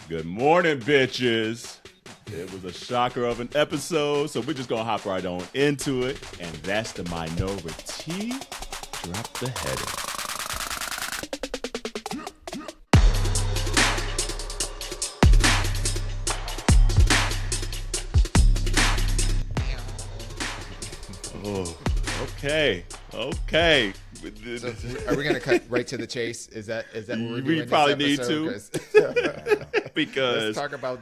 Good morning, bitches. It was a shocker of an episode, so we're just gonna hop right on into it. And that's the minority. Drop the heading. Oh, okay. So are we gonna cut right to the chase? Is that what we're doing? We probably need to because let's talk about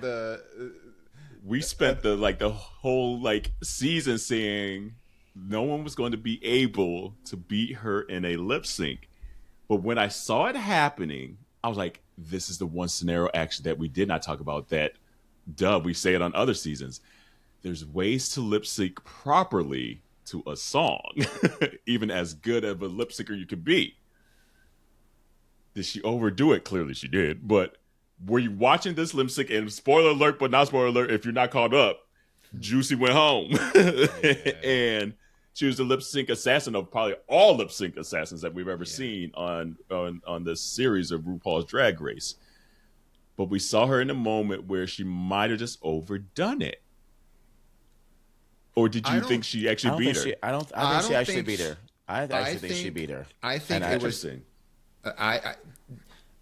we spent the whole season saying no one was going to be able to beat her in a lip sync, but when I saw it happening, I was like, this is the one scenario actually that we did not talk about. That we say it on other seasons. There's ways to lip sync properly to a song, even as good of a lip syncer you could be. Did she overdo it? Clearly she did. But were you watching this lip sync, and spoiler alert, but not spoiler alert, if you're not caught up, Juicy went home. And she was the lip sync assassin of probably all lip sync assassins that we've ever seen on this series of RuPaul's Drag Race. But we saw her in a moment where she might have just overdone it. Or did you think she actually beat her? I think she actually beat her. I actually think she beat her. I think it was.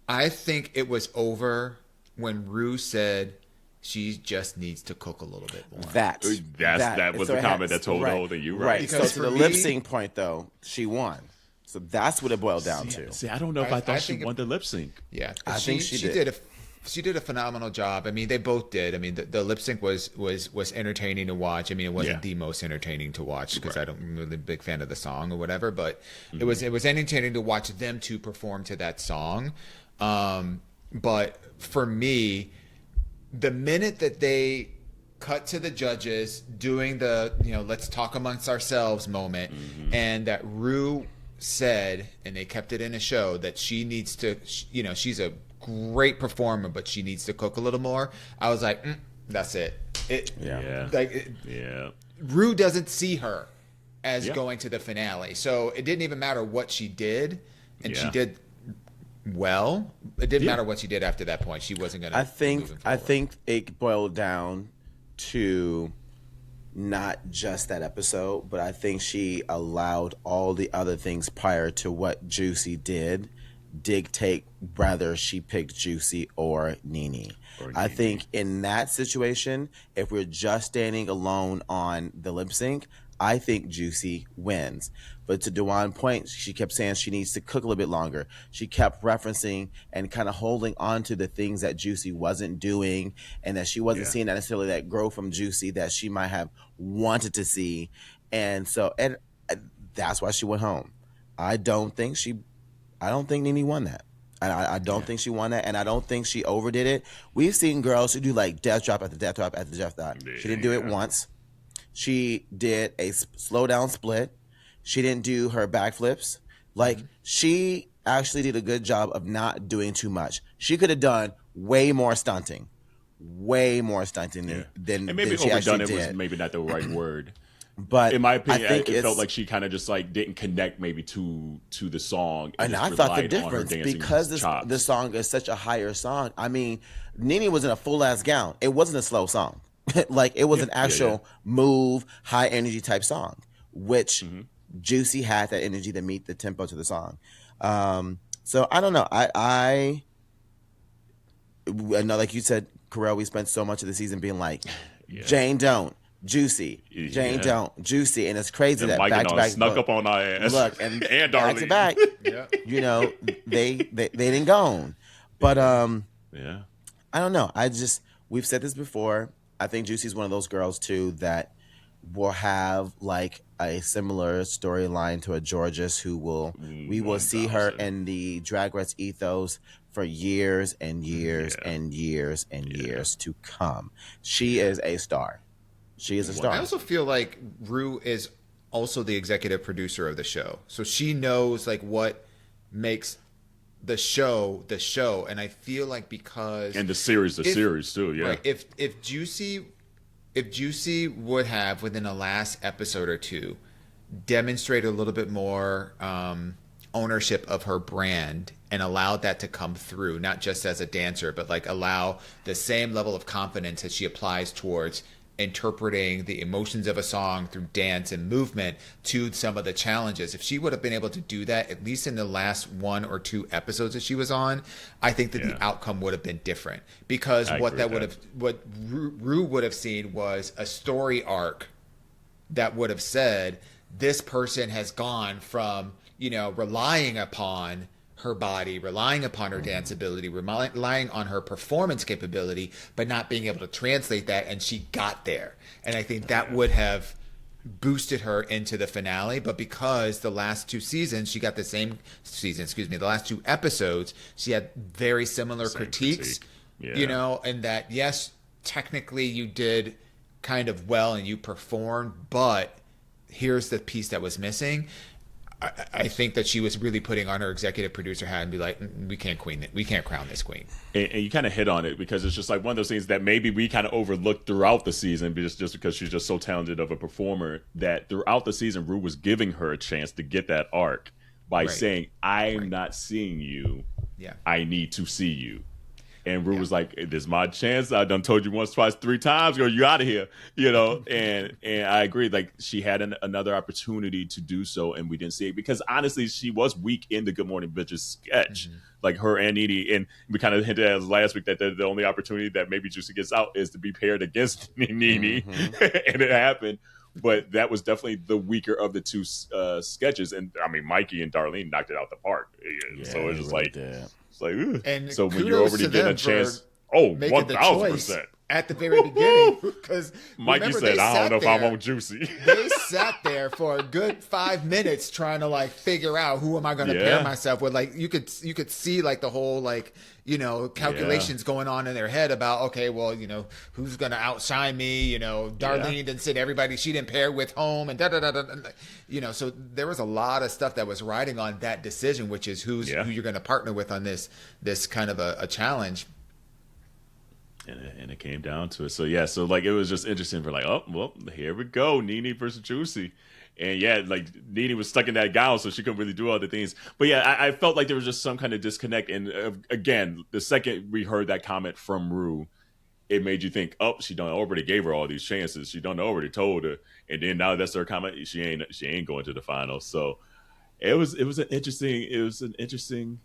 I think it was over when Ru said she just needs to cook a little bit more. That was the comment that told the whole thing. You right. So to the lip sync point, though, she won. So that's what it boiled down to. See, I don't know if I thought she won the lip sync. Yeah, I think she did. She did a phenomenal job. I mean, they both did. I mean, the lip sync was entertaining to watch. I mean, it wasn't the most entertaining to watch because I'm really a big fan of the song or whatever. But it was entertaining to watch them two perform to that song. But for me, the minute that they cut to the judges doing the let's talk amongst ourselves moment, and that Ru said, and they kept it in a show, that she needs to, she's a great performer, but she needs to cook a little more. I was like, that's it. Ru doesn't see her as going to the finale, so it didn't even matter what she did, and she did well. It didn't matter what she did after that point. She wasn't going to. I think it boiled down to not just that episode, but I think she allowed all the other things prior to what Juicy did dictate whether she picked Juicy or NeNe. I think in that situation, if we're just standing alone on the lip sync, I think Juicy wins. But to Dewan's point, she kept saying she needs to cook a little bit longer. She kept referencing and kind of holding on to the things that Juicy wasn't doing, and that she wasn't seeing that necessarily that growth from Juicy that she might have wanted to see. And so that's why she went home. I don't think NeNe won that. I don't think she won that, and I don't think she overdid it. We've seen girls who do death drop after death drop after death drop. She didn't do it once. She did a slow down split. She didn't do her backflips. She actually did a good job of not doing too much. She could have done way more stunting than and maybe she overdone actually it did. was maybe not the right word. But in my opinion, it felt like she kind of just didn't connect maybe to the song. And I thought the difference, because the song is such a higher song. I mean, NeNe was in a full ass gown. It wasn't a slow song. It was an actual move, high energy type song, which Juicy had that energy to meet the tempo to the song. So I don't know. I know, like you said, Carell, we spent so much of the season being like, Jane don't. Juicy, Jane don't, Juicy, and it's crazy that back to back snuck up on our ass. Look, and Darlene. back to back, they didn't go on. But I don't know. We've said this before. I think Juicy's one of those girls too that will have a similar storyline to a Georges, who we will see her in the Drag Race ethos for years and years and years and years to come. She is a star. She is a star. I also feel like Ru is also the executive producer of the show, so she knows what makes the show, and I feel like because and the series too. Yeah. Right, if Juicy would have within the last episode or two demonstrated a little bit more ownership of her brand and allowed that to come through, not just as a dancer, but like allow the same level of confidence that she applies towards interpreting the emotions of a song through dance and movement to some of the challenges. If she would have been able to do that, at least in the last 1 or 2 episodes that she was on, I think that the outcome would have been different. Because what Ru would have seen was a story arc that would have said, this person has gone from, relying upon her body, relying upon her dance ability, relying on her performance capability, but not being able to translate that, and she got there. And I think that would have boosted her into the finale. But because the last 2 seasons, she got the same season, the last 2 episodes, she had very similar critiques, and that, yes, technically you did kind of well and you performed, but here's the piece that was missing. I think that she was really putting on her executive producer hat and be like, we can't crown this queen. And you kind of hit on it, because it's just like one of those things that maybe we kind of overlooked throughout the season, just because she's just so talented of a performer, that throughout the season, Ru was giving her a chance to get that arc by saying, I'm not seeing you. Yeah. I need to see you. And Ru was like, this is my chance. I done told you once, twice, 3 times, girl, you out of here, and I agree. Like, she had another opportunity to do so, and we didn't see it, because honestly, she was weak in the Good Morning Bitches sketch, like her and NeNe. And we kind of hinted at last week that the only opportunity that maybe Juicy gets out is to be paired against NeNe, and it happened. But that was definitely the weaker of the 2 sketches. And I mean, Myki and Darlene knocked it out the park. So it's just really it's like, ugh. And so when you're already getting a chance, 1,000%. At the very beginning, because Myki said, I don't know if I want Juicy. They sat there for a good 5 minutes trying to like figure out, who am I going to pair myself with? Like, you could see like the whole calculations going on in their head about, okay, well, who's going to outshine me? Darlene didn't send everybody she didn't pair with home, and so there was a lot of stuff that was riding on that decision, which is who you're going to partner with on this kind of a challenge. And it came down to it. So like, it was just interesting for like, oh, well, here we go, NeNe versus Juicy. And like, NeNe was stuck in that gown, so she couldn't really do other things. But I felt like there was just some kind of disconnect. And again, the second we heard that comment from Ru, it made you think, oh, she done already gave her all these chances. She done already told her. And then now that's her comment. She ain't going to the finals. So it was an interesting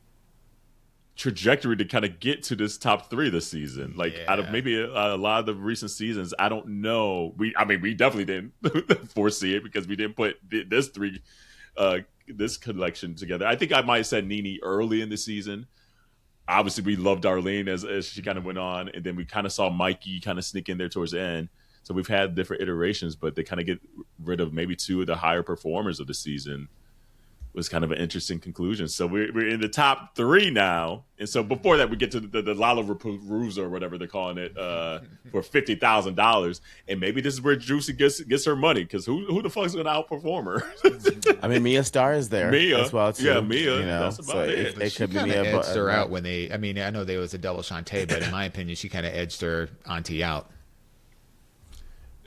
trajectory to kind of get to this top 3 this season. Like, out of maybe a lot of the recent seasons, I don't know. We definitely didn't foresee it, because we didn't put this collection together. I think I might have said NeNe early in the season. Obviously, we loved Darlene as she kind of went on, and then we kind of saw Myki kind of sneak in there towards the end. So we've had different iterations, but they kind of get rid of maybe 2 of the higher performers of the season. Was kind of an interesting conclusion. So we're in the top 3 now. And so before that, we get to the Lalaparuza, or whatever they're calling it, for $50,000. And maybe this is where Juicy gets her money, because who the fuck is going to outperform her? I mean, Mia Starr is there as well, too. Yeah, Mia. That's about it. It could be Mia. Edged her out when I know there was a double Shantae, but in my opinion, she kind of edged her auntie out.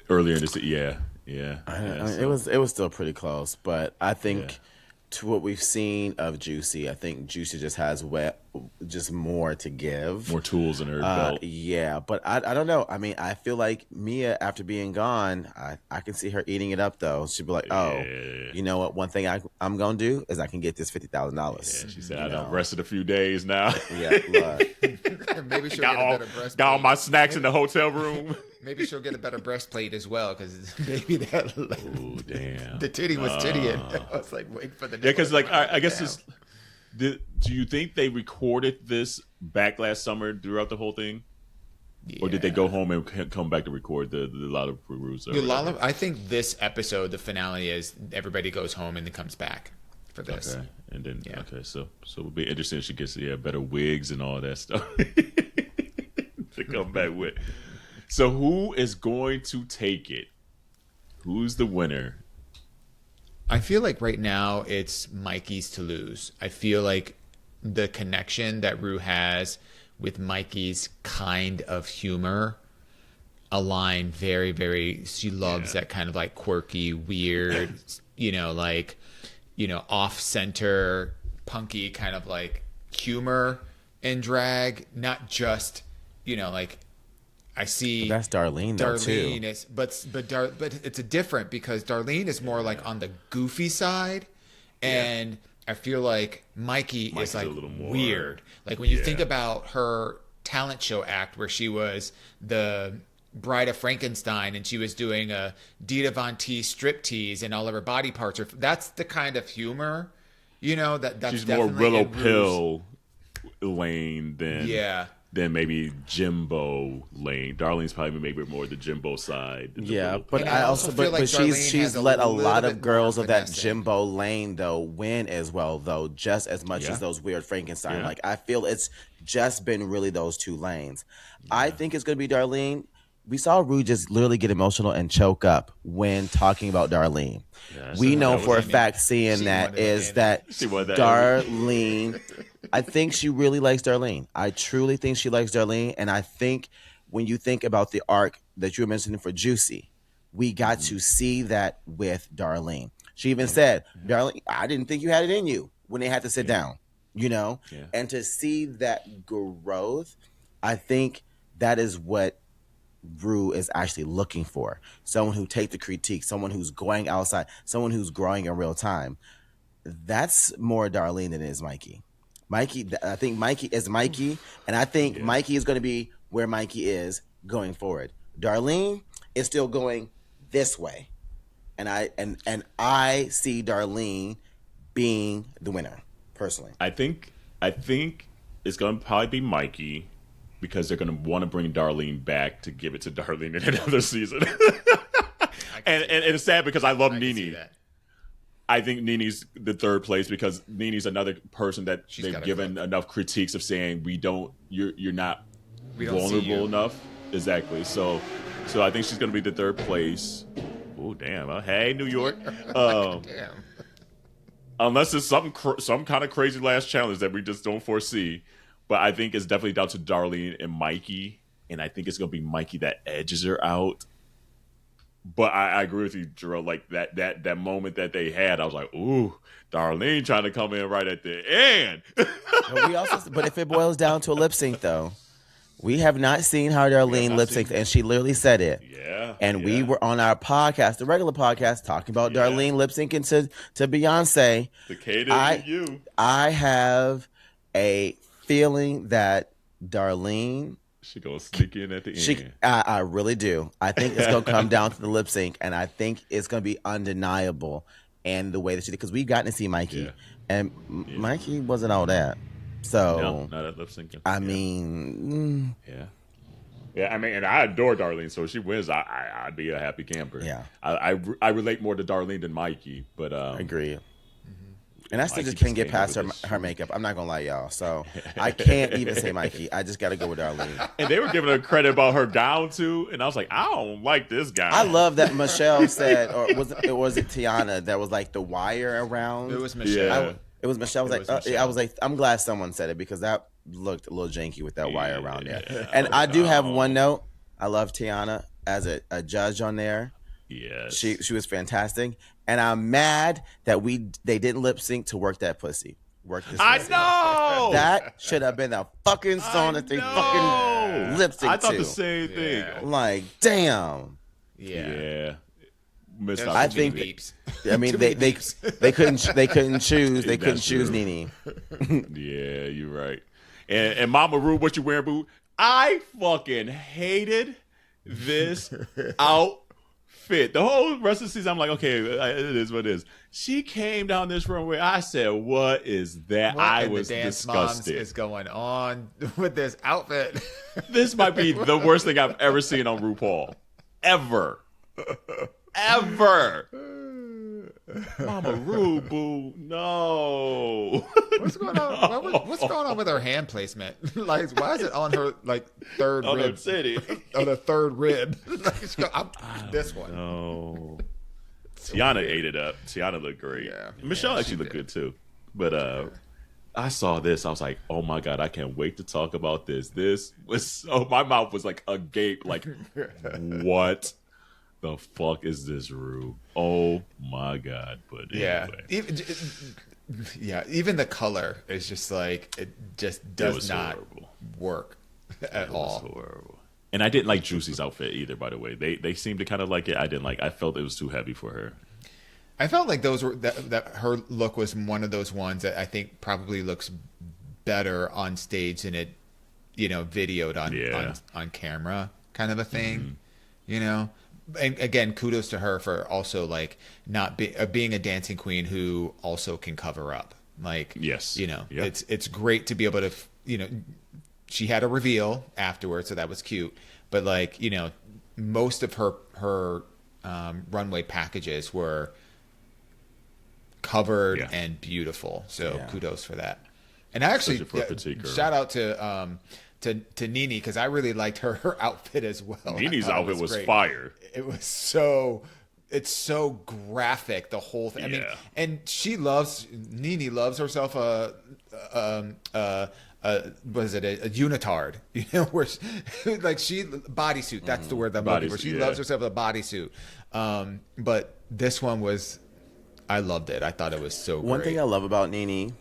Earlier in this, yeah. It was still pretty close, but I think... To what we've seen of Juicy, I think Juicy just has just more to give, more tools in her belt. Yeah, but I don't know. I mean, I feel like Mia, after being gone, I can see her eating it up though. She'd be like, you know what? One thing I'm gonna do is I can get this $50,000. She said, I done rested a few days now. Yeah, look. Maybe she'll get a better breastplate. Got all my snacks in the hotel room. Maybe she'll get a better breastplate as well, because maybe that. Oh damn! The titty was tittying. I was like, wait for the. Yeah, because like I guess do you think they recorded this back last summer throughout the whole thing, or did they go home and come back to record the Lalaparuza? I think this episode, the finale, is everybody goes home and then comes back for this. Okay, and then so it'll be interesting if she gets better wigs and all that stuff to come back with. So who is going to take it? Who's the winner? I feel like right now it's Myki's to lose. I feel like the connection that Ru has with Myki's kind of humor align very, very. She loves that kind of like quirky, weird, off-center, punky kind of like humor in drag, not just, like I see. But that's Darlene though too. Is, but it's a different because Darlene is more like on the goofy side, and I feel like Myki is like a little more weird. Like when you think about her talent show act where she was the Bride of Frankenstein and she was doing a Dita Von Teese striptease and all of her body parts are, that's the kind of humor, that's she's more Willow Pill lane than maybe Jimbo lane. Darlene's probably maybe more the Jimbo side. Yeah, but I also feel like she's let a lot of girls of that Jimbo lane though win as well though, just as much as those weird Frankenstein. Yeah. Like I feel it's just been really those two lanes. Yeah. I think it's gonna be Darlene. We saw Ru just literally get emotional and choke up when talking about Darlene. Yeah, we know for a fact seeing that is that Darlene. I think she really likes Darlene. I truly think she likes Darlene. And I think when you think about the arc that you were mentioning for Juicy, we got to see that with Darlene. She even said, Darlene, I didn't think you had it in you when they had to sit down, Yeah. And to see that growth, I think that is what Ru is actually looking for. Someone who takes the critique, someone who's going outside, someone who's growing in real time. That's more Darlene than it is Myki. I think Myki is Myki, and I think Myki is going to be where Myki is going forward. Darlene is still going this way, and I see Darlene being the winner personally. I think it's going to probably be Myki because they're going to want to bring Darlene back to give it to Darlene in another season. and it's sad because I love NeNe. I think NeNe's the third place because NeNe's another person that they've given enough critiques of saying you're not vulnerable enough. Exactly. So I think she's going to be the third place. Oh damn! Hey, New York. Damn. Unless it's some kind of crazy last challenge that we just don't foresee, but I think it's definitely down to Darlene and Myki, and I think it's going to be Myki that edges her out. But I agree with you, Jerome. Like that moment that they had, I was like, "Ooh, Darlene trying to come in right at the end." But if it boils down to a lip sync, though, we have not seen how Darlene lip synced, and she literally said it. Yeah. And we were on our podcast, the regular podcast, talking about Darlene lip syncing to Beyonce. I have a feeling that Darlene. She gonna sneak in at the end. I really do. I think it's gonna come down to the lip sync, and I think it's gonna be undeniable. And the way that she did, because we've gotten to see Myki, and Myki wasn't all that. So no, not at lip syncing. I mean, I mean, and I adore Darlene. So if she wins, I'd be a happy camper. Yeah, I relate more to Darlene than Myki, but I agree. And I still just can't get past her makeup. I'm not going to lie, y'all. So I can't even say Myki. I just got to go with Darlene. And they were giving her credit about her gown, too. And I was like, I don't like this gown. I love that Michelle said, or was it Tiana, that was like the wire around? It was Michelle. It was Michelle. I was like, I'm glad someone said it because that looked a little janky with that wire around there. And I do have one note. I love Tiana as a judge on there. Yes. She was fantastic. And I'm mad that they didn't lip sync to Work That Pussy. I know! That should have been a fucking song that they fucking lip synced to. I thought the same thing. Like, damn. Yeah. I think I mean they couldn't choose NeNe. Yeah, you're right. And Mama Ru, what you wearing, boo? I fucking hated this outfit. The whole rest of the season, I'm like, okay, it is what it is. She came down this runway. I said, what is that? I was disgusted. What is going on with this outfit? This might be the worst thing I've ever seen on RuPaul. Ever. Mama Ru, boo, no. What's going on? What's going on with her hand placement? Like, why is it on her third rib? On the third rib. This one. No. Tiana ate it up. Tiana looked great. Yeah, Michelle actually looked good too. But I saw this. I was like, oh my God, I can't wait to talk about this. This was so. My mouth was like agape. Like, what the fuck is this, Ru? Oh my God. But anyway. Yeah, even the color is just like it just does not work at all. Horrible. And I didn't like Juicy's outfit either. By the way, they seemed to kind of like it. I didn't like. I felt it was too heavy for her. I felt like those were that her look was one of those ones that I think probably looks better on stage than it, videoed on camera, kind of a thing, And again, kudos to her for also like not being a dancing queen who also can cover up. Like, yes, it's great to be able to, she had a reveal afterwards, so that was cute. But like, most of her runway packages were covered and beautiful. So kudos for that. And I actually shout out to NeNe because I really liked her outfit as well. NeNe's outfit was fire. It was it's so graphic, the whole thing. I mean, and NeNe loves herself a was it a unitard? Where like she bodysuit. That's the word I'm looking for. She loves herself a bodysuit. But this one was, I loved it. I thought it was so great. One thing I love about NeNe,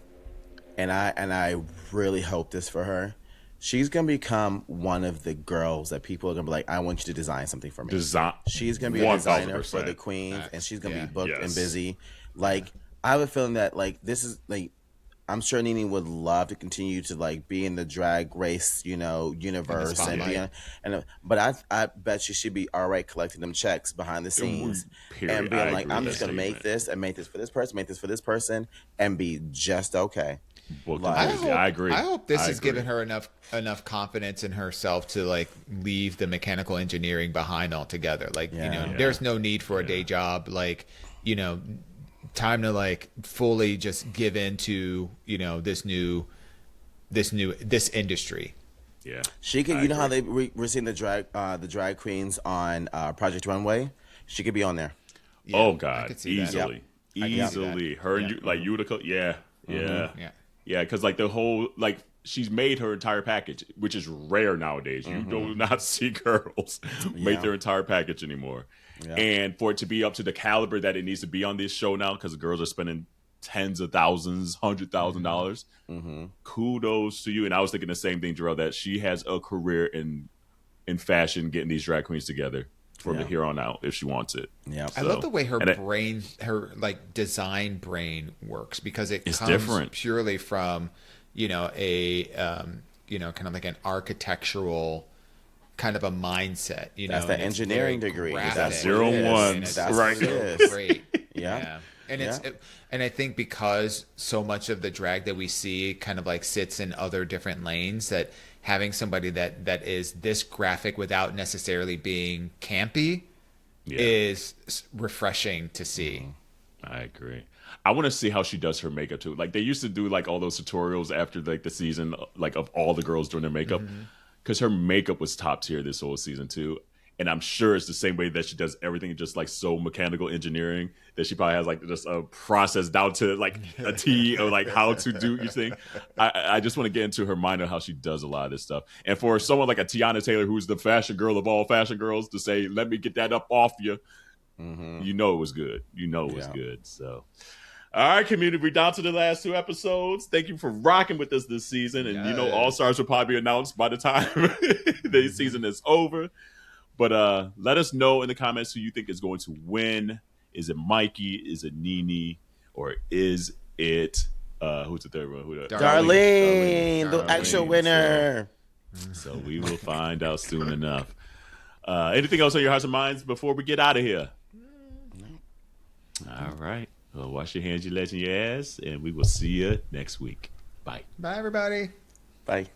and I really hope this for her, she's gonna become one of the girls that people are gonna be like, I want you to design something for me. She's gonna be a designer for the queens, and she's gonna be booked and busy. Like, I have a feeling that like this is like, I'm sure NeNe would love to continue to like be in the drag race, universe, but I bet she should be all right collecting them checks behind the scenes and being like, I'm just gonna make this and make this for this person, make this for this person, and be just okay. I agree. I hope this has given her enough confidence in herself to like leave the mechanical engineering behind altogether. Like, there's no need for a day job. Like, time to like fully just give into this industry. Yeah, she could. How they we're seeing the drag queens on Project Runway. She could be on there. Yeah, oh God, easily. Her and Utica. Yeah, because like the whole like she's made her entire package, which is rare nowadays. You do not see girls make their entire package anymore. Yeah. And for it to be up to the caliber that it needs to be on this show now, because the girls are spending tens of thousands, $100,000. Kudos to you. And I was thinking the same thing, Jarrell, that she has a career in fashion, getting these drag queens together from here on out if she wants it. Yeah, so, I love the way her brain, her like design brain works, because it's comes different purely from a kind of like an architectural kind of a mindset. That's the engineering degree. That's 01. That's right. Great. Yeah. And I think because so much of the drag that we see kind of like sits in other different lanes, that having somebody that is this graphic without necessarily being campy is refreshing to see. I agree. I want to see how she does her makeup too. Like they used to do like all those tutorials after like the season, like of all the girls doing their makeup, because her makeup was top tier this whole season too. And I'm sure it's the same way that she does everything, just like so mechanical engineering, that she probably has like just a process down to like a T of like how to do each thing. I just want to get into her mind of how she does a lot of this stuff. And for someone like a Tiana Taylor, who's the fashion girl of all fashion girls, to say, let me get that up off you, it was good. It was good. So, all right, community, we're down to the last 2 episodes. Thank you for rocking with us this season. And All Stars will probably be announced by the time the season is over. But let us know in the comments who you think is going to win. Is it Myki? Is it NeNe? Or is it who's the third one? Darlene, the actual winner. So we will find out soon enough. Anything else on your hearts and minds before we get out of here? All right. Well, wash your hands, your legs, and your ass, and we will see you next week. Bye. Bye, everybody. Bye.